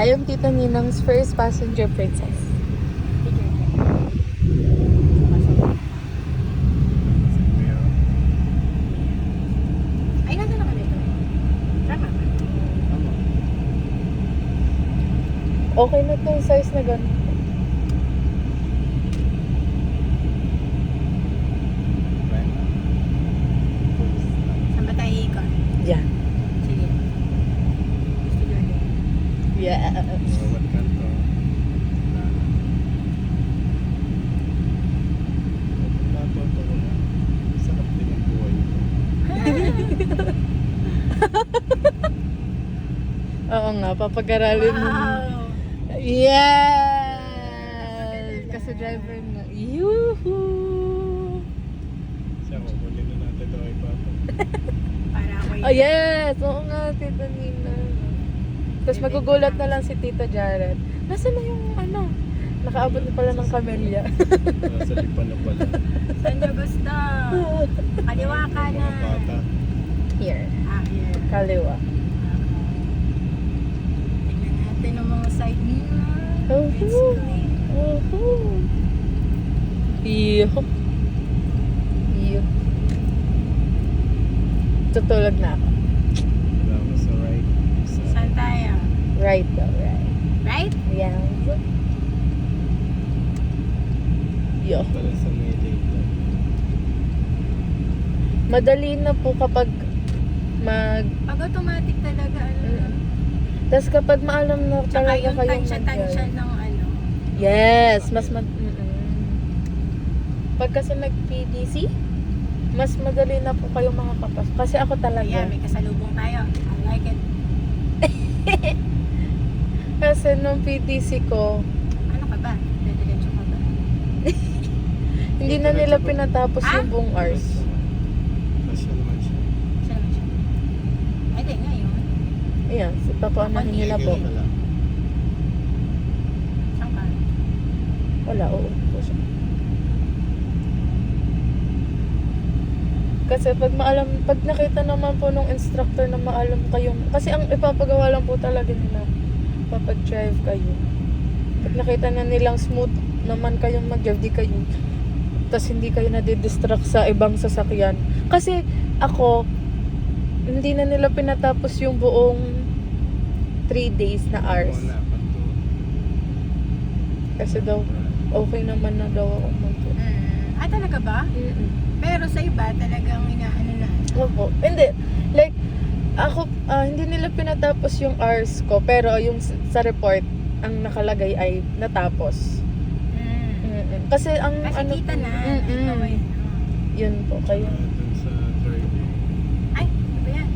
I am Tita Ninang's first passenger princess. Ay, nandun na kami ito. Tama ba? Okay na to, size na ganun. Saan ba tayo ikot? Yan. Sige. Gusto nyo rin. Yes. Bawat kanto. Natuto ko na. Sarap din ang buhay ito. Oo nga, papag-aralin mo. Wow! Yes! Kasi driver na. Yuhuu! Siya, kukunin na natin ito kay Papa. Para ako Oh yes! Oo nga, Tita Nina. Tapos magugulat na lang si Tita Jared. Nasaan na yung ano? Nakaabot na pala ng kamelya. Nasa lipan na pala. Saan nyo gusto? Kaliwa ka Yung na. mga bata. Here. Here. Kaliwa. Tignan natin ang mga side mirror. Oh, It's clean. Iyo. Iyo. Tutulog na ako. Wala ko sa right. Saan tayo? Right daw, right. Right? Yes. Yo. Pala sa may data. Madali na po kapag mag... Pag automatic talaga, ano lang. Tapos kapag maalam na Tsaka talaga yung kayong tansya ng ano. Yes, mas Pag kasi nag-PDC, mas madali na po kayong makakapasok. Kasi ako talaga. Yeah, may kasalubong tayo. I like it. Kasi nung PDC ko, Ano ka ba? Dediretso ka ba? hindi na nila pinatapos yung buong hours. Kasya naman siya. Siya naman siya. Ay, di ngayon. Ayan, so papaunahin nila po. Tigil ka lang. Saan ka? Wala, oo po siya. Kasi pag nakita naman po nung instructor na maalam kayong, kasi ang ipapagawa lang po talaga nila kapag drive kayo. Pag nakita na nilang smooth naman kayong mag-drive, di kayo, tas hindi kayo nadidistract sa ibang sasakyan. Kasi ako, hindi na nila pinatapos yung buong 3 days na hours. Wala, kanto. Kasi daw, okay naman na daw ako mag-drive. Ah, talaga ba? Pero sa iba, talagang inaano na. Opo. Hindi. Like, ako, hindi nila pinatapos yung hours ko, pero yung sa report, ang nakalagay ay natapos. Kasi ang Kasi kita na. Mm-mm. Ikaw ay, Yun po, kayo. Dun sa driving, Ay, ano ba yan?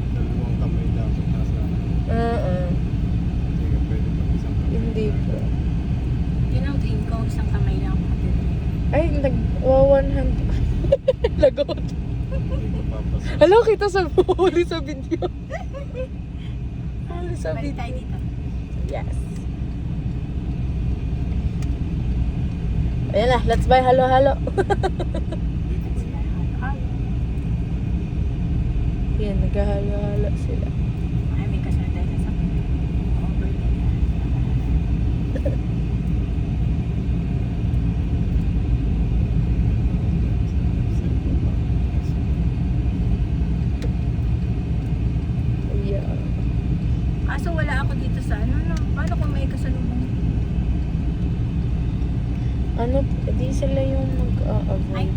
dalawang kamay dapat nasa. Hindi ka pwede pag isang kamay. Hindi po. Yun ang dream ko, isang kamay lang. Ay, nag-1 hand. Lagot. Hindi ka papasok. Hello, kita sa huli sa video. Huli sa Balik tayo video. dito. Yes. Ayan na, let's buy halo-halo. Dito ba yan? Yan, naghahalo-halo sila. Ay, may kasunod tayo sa over Yeah. Kaso wala ako dito sa ano, no? Paano kung may kasalubong? Ano, di sila yung Ay, mag-avoid.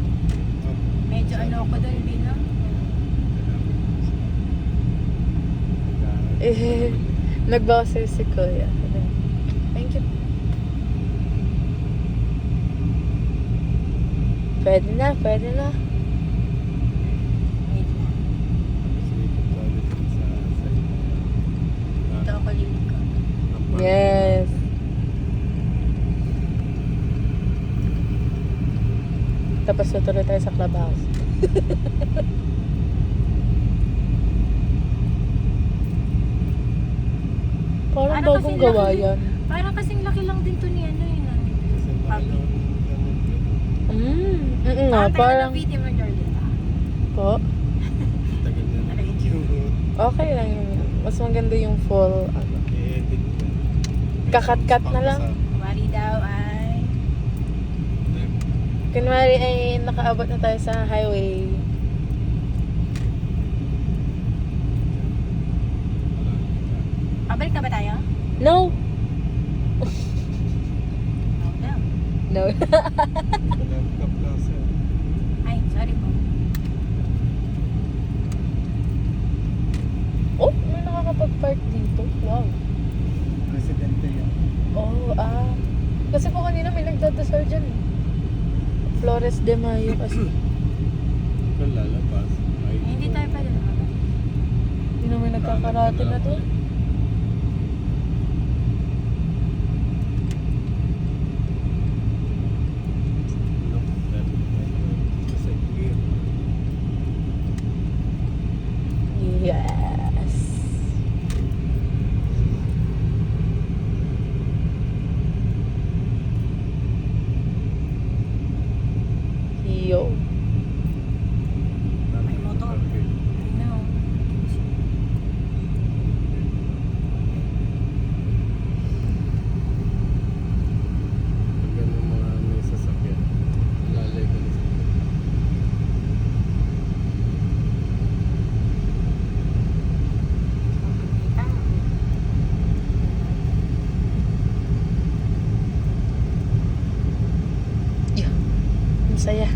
medyo ano ako doon, Bino? Eh, nagbasa si Kuya. Thank you. Pwede na, pwede na. Wait na. Dito ako liliko. Yes. Tapos tutuloy tayo sa clubhouse. Parang Parang bagong kasing gawa laki- yan. Parang kasing laki lang din to ni ano yun. Nga, parang... Tayo na Jordan. Po? Okay lang yun. Mas maganda yung full, ano. I-edit yan. Kakat-kat na lang. Wari daw ay... Kunwari ay nakaabot na tayo sa highway. Pabalik na ba tayo? No! No, no. No. Ay, sorry po. Oh, may nakakapag-park dito. Wow. Presidente yan. Oh, kasi po kanina may nagdadasal dyan eh. Flores de Mayo kasi. Kung lalabas. Eh, hindi tayo pwede lumabas. Hindi naman nagkakarate na to. Yes. Yo. May motor. I know. Pag mga may sasakyan, lalay ko na sila. Yeah. Ang saya.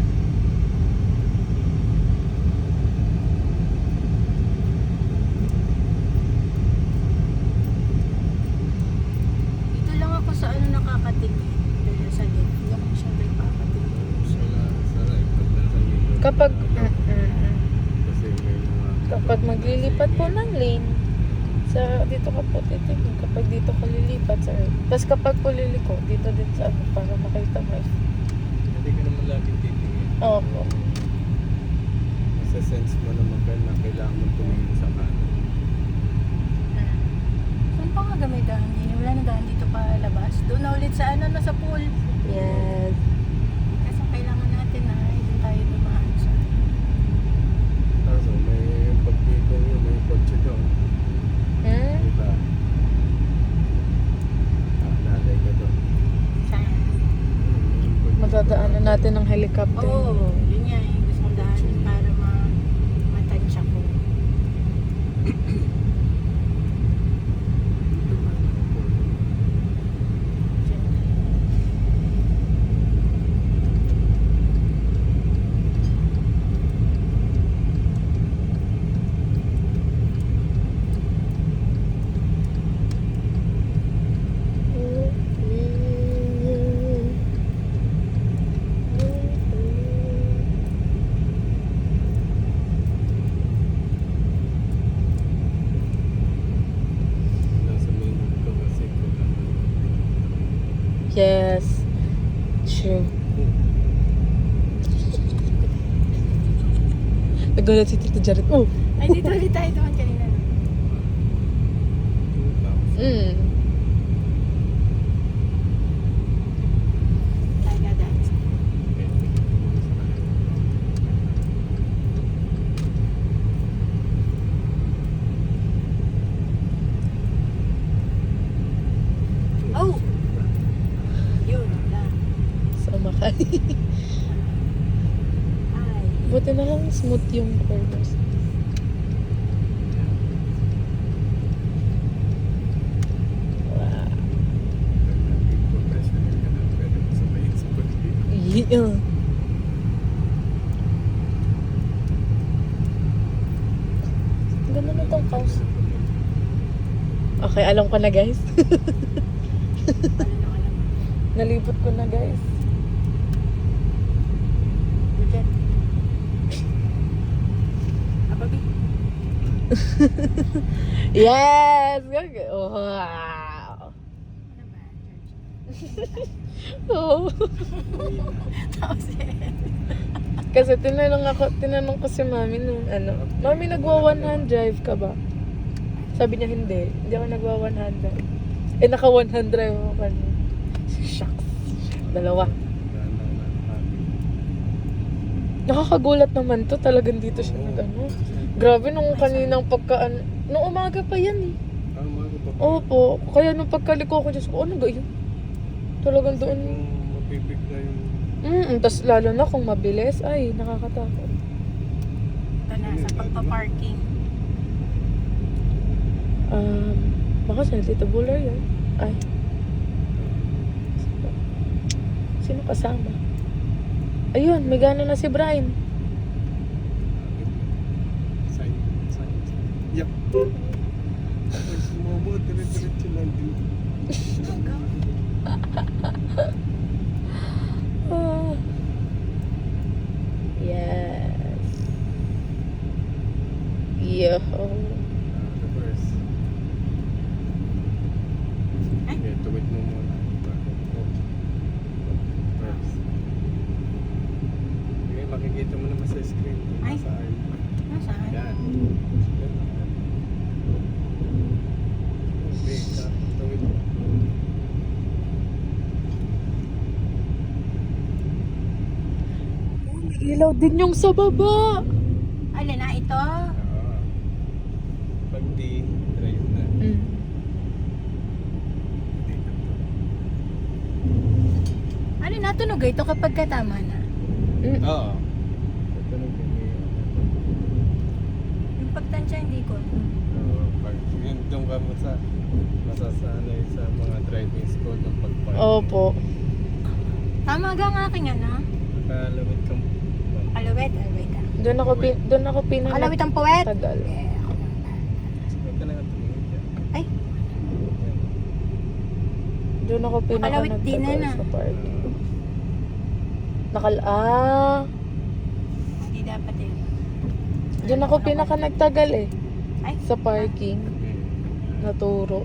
Dito lang ako sa ano nakakatingin. Dito sa left. Hindi ako masyadong nakakatingin. Sa right, pag nasa yellow. Kapag Kasi may mga... kapag maglilipat po ng lane, sa dito ka po titignan kapag dito ka lilipat sa right. Tapos kapag po liliko, dito din sa ano para makita mo. Hindi ka naman laging titingin. Opo. Nasa-sense mo naman na kailangan mo tumingin sa kanan. Saan pa nga gamay daan? Wala na daan dito pa labas. Doon na ulit sa ano, sa pool. Yes. Kasi kailangan natin na hindi tayo dumaan sa... Kaso may pagdito yun, may kotse doon. Diba? Lalay ka doon. Saan? Matadaanan natin ng helicopter. Oo, yun nga eh. Gusto kong daanin para matansya ko. Nasa main road ka kasi kailangan. Yes. True. Nagulat si Tito Jared. Oh! Ay, dito ulit tayo doon kanina. Mm. Tayo dadaan. Oh! Yun lang. Sumakay. Ay. Buti na lang smooth yung corners. Wow. Professional ka na, pwede mo sabayin sa pagdito. Yeah. Ganda na tong house. Okay, alam ko na guys. Ano na alam. Nalipot ko na guys. Budget. Ababi. Yes! Wow! Ano ba? Church. Oh. Tapos Kasi tinanong ko si mami nung ano, mami nagwa one hand drive ka ba? Sabi niya hindi ako nagwa one hand drive. Eh naka one hand drive ako kanina. Shucks. Dalawa. Nakakagulat naman to, talagang dito siya nag ano. Grabe nung kaninang nung umaga pa yan eh. Ang mga pa ba? Opo, kaya nung pagkaliko ko, Diyos ko, ano ba yun? Talagang Kasi doon. kung mabibigla yung... Tas lalo na kung mabilis, ay, nakakatakot. Ito na, sa pagpa-parking. Baka si Tito Buller yun. Ay. Sino kasama? Ayun, may gana na si Brian. Sign. Yup. Pag sumomo, dire-diretso lang din. Ah. Yes. Yo. Reverse. Ay. Okay, tuwid mo muna. Reverse. Okay, makikita mo naman sa screen. Ay. Nasa arm. Nasaan? Yan. Okay, tuwid mo. Ilaw din yung sa baba. Alin na ito? Pag di, drive na. Alin na tunog ito kapag katama na? Oo. Ito na Yung pagtansya hindi ko. pag yun doon ka masasanay sa mga driving school ng pag-park. Opo. Tama ga ang aking ano? Nakalawit kang Kalawit, wait ah. Doon ako pinag Kalawit ang puwet? tagal. huwag ka na nga tumingin dyan. Ay, Yan. Doon ako pinag Nakalawit din na na. sa parking. hindi dapat eh. Doon ako pinaka nagtagal eh. Ay, Sa parking. Naturo.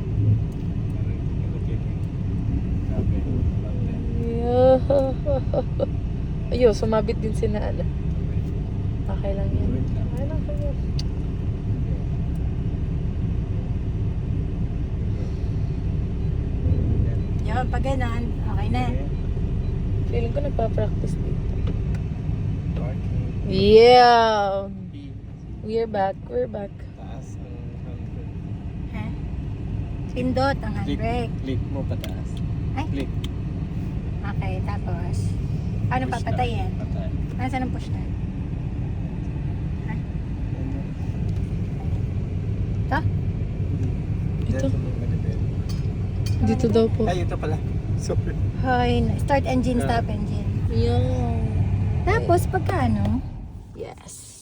Yeah. Ayun, sumabit din si na ano. Okay lang yan. Okay lang po yun. yun, pag ganon, okay na. Feeling ko nagpa-practice dito. Parking. Yeah! B. We're back. We're back. Taas ang handbrake. Ha? Pindot ang Click, handbrake. click mo pataas. Ay. Click. Okay, tapos, ano Push papatayin? na. Patay. Nasaan ang push na? Ito? Ito? Diyan sa mga level. Dito daw po. Ay, ito pala. Sorry. Hoy, start engine, Yeah. stop engine. Yeah. Tapos, pagka ano? Yes.